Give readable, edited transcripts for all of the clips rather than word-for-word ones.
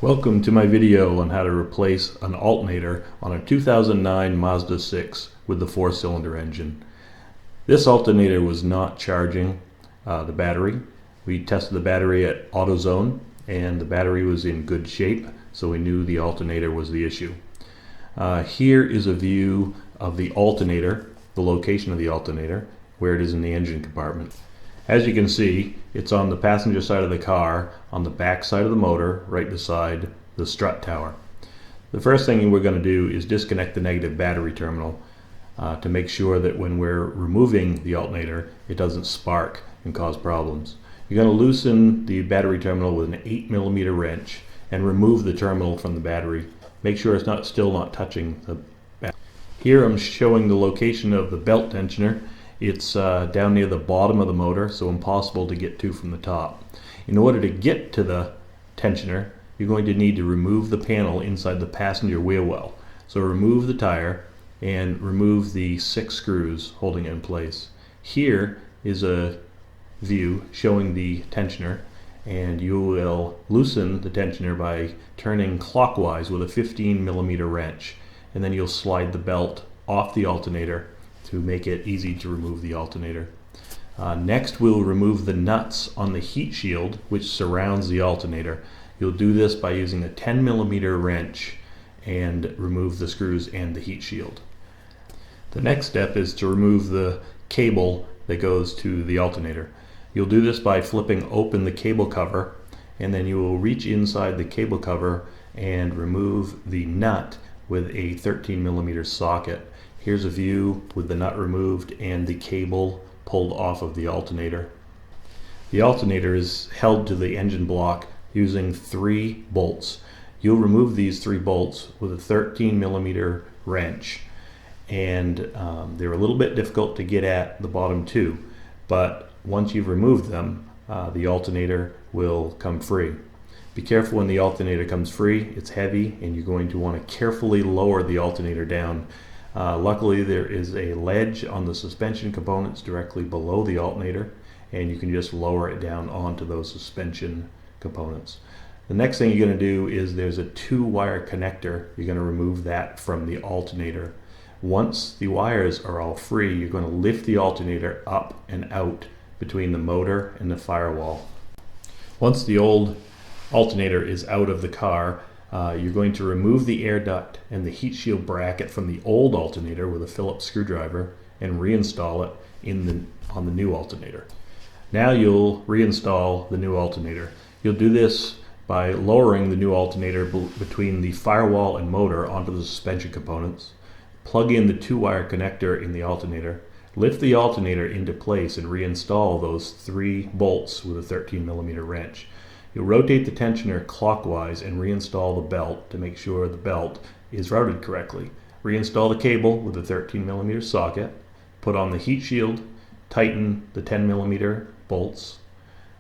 Welcome to my video on how to replace an alternator on a 2009 Mazda 6 with the 4-cylinder engine. This alternator was not charging the battery. We tested the battery at AutoZone and the battery was in good shape, so we knew the alternator was the issue. Here is a view of the alternator, the location of the alternator, where it is in the engine compartment. As you can see, it's on the passenger side of the car, on the back side of the motor, right beside the strut tower. The first thing we're going to do is disconnect the negative battery terminal to make sure that when we're removing the alternator, it doesn't spark and cause problems. You're going to loosen the battery terminal with an 8mm wrench and remove the terminal from the battery. Make sure it's still not touching the battery. Here I'm showing the location of the belt tensioner. It's down near the bottom of the motor, so impossible to get to from the top. In order to get to the tensioner, you're going to need to remove the panel inside the passenger wheel well. So remove the tire and remove the 6 screws holding it in place. Here is a view showing the tensioner, and you will loosen the tensioner by turning clockwise with a 15mm wrench, and then you'll slide the belt off the alternator to make it easy to remove the alternator. Next, we'll remove the nuts on the heat shield which surrounds the alternator. You'll do this by using a 10mm wrench and remove the screws and the heat shield. The next step is to remove the cable that goes to the alternator. You'll do this by flipping open the cable cover, and then you will reach inside the cable cover and remove the nut with a 13mm socket. Here's a view with the nut removed and the cable pulled off of the alternator. The alternator is held to the engine block using 3 bolts. You'll remove these 3 bolts with a 13mm wrench, and they're a little bit difficult to get at the bottom 2, but once you've removed them, the alternator will come free. Be careful when the alternator comes free. It's heavy and you're going to want to carefully lower the alternator down. Luckily there is a ledge on the suspension components directly below the alternator, and you can just lower it down onto those suspension components. The next thing you're going to do is there's a 2-wire connector. You're going to remove that from the alternator. Once the wires are all free, you're going to lift the alternator up and out between the motor and the firewall. Once the old alternator is out of the car, you're going to remove the air duct and the heat shield bracket from the old alternator with a Phillips screwdriver and reinstall it on the new alternator. Now you'll reinstall the new alternator. You'll do this by lowering the new alternator between the firewall and motor onto the suspension components. Plug in the 2-wire connector in the alternator. Lift the alternator into place and reinstall those 3 bolts with a 13mm wrench. You'll rotate the tensioner clockwise and reinstall the belt to make sure the belt is routed correctly. Reinstall the cable with a 13mm socket. Put on the heat shield. Tighten the 10mm bolts.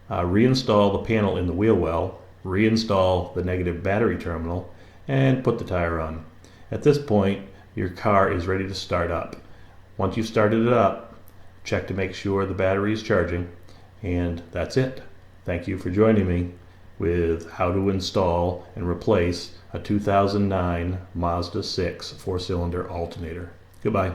Reinstall the panel in the wheel well. Reinstall the negative battery terminal and put the tire on. At this point, your car is ready to start up. Once you've started it up, check to make sure the battery is charging, and that's it. Thank you for joining me with how to install and replace a 2009 Mazda 6 4-cylinder alternator. Goodbye.